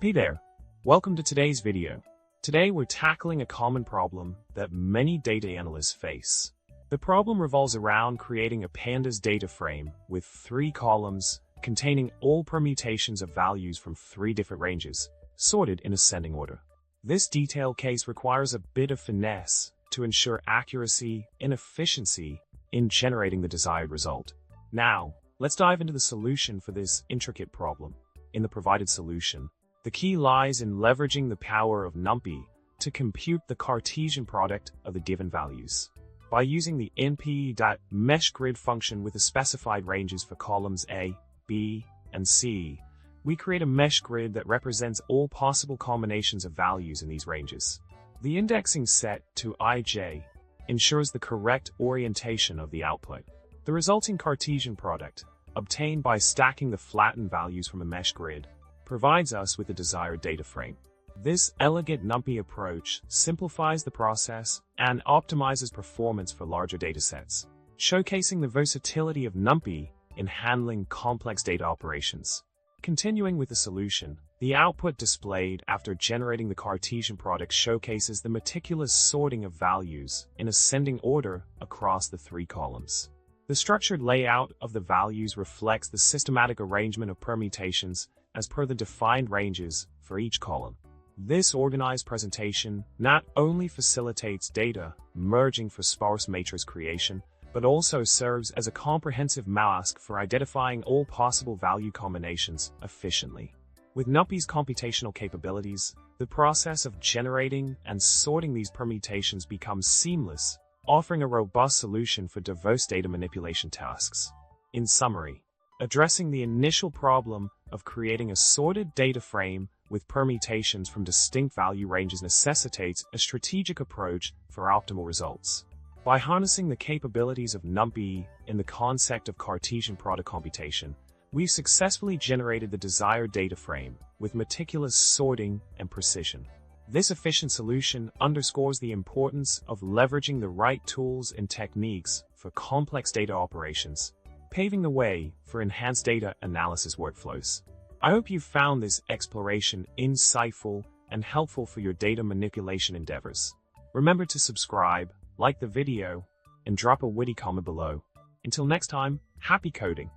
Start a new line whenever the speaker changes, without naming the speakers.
Hey there, welcome to today's video. Today we're tackling a common problem that many data analysts face. The problem revolves around creating a pandas data frame with 3 columns containing all permutations of values from 3 different ranges, sorted in ascending order. This detailed case requires a bit of finesse to ensure accuracy and efficiency in generating the desired result. Now, let's dive into the solution for this intricate problem. In the provided solution, the key lies in leveraging the power of Numpy to compute the Cartesian product of the given values. By using the np.meshgrid function with the specified ranges for columns A, B, and C, we create a mesh grid that represents all possible combinations of values in these ranges. The indexing set to ij ensures the correct orientation of the output. The resulting Cartesian product, obtained by stacking the flattened values from a mesh grid, provides us with the desired data frame. This elegant Numpy approach simplifies the process and optimizes performance for larger datasets, showcasing the versatility of Numpy in handling complex data operations. Continuing with the solution, the output displayed after generating the Cartesian product showcases the meticulous sorting of values in ascending order across the 3 columns. The structured layout of the values reflects the systematic arrangement of permutations as per the defined ranges for each column. This organized presentation not only facilitates data merging for sparse matrix creation, but also serves as a comprehensive mask for identifying all possible value combinations efficiently. With Numpy's computational capabilities, the process of generating and sorting these permutations becomes seamless, offering a robust solution for diverse data manipulation tasks. In summary, addressing the initial problem of creating a sorted data frame with permutations from distinct value ranges necessitates a strategic approach for optimal results. By harnessing the capabilities of Numpy in the concept of Cartesian product computation, we've successfully generated the desired data frame with meticulous sorting and precision. This efficient solution underscores the importance of leveraging the right tools and techniques for complex data operations, paving the way for enhanced data analysis workflows. I hope you found this exploration insightful and helpful for your data manipulation endeavors. Remember to subscribe, like the video, and drop a witty comment below. Until next time, happy coding!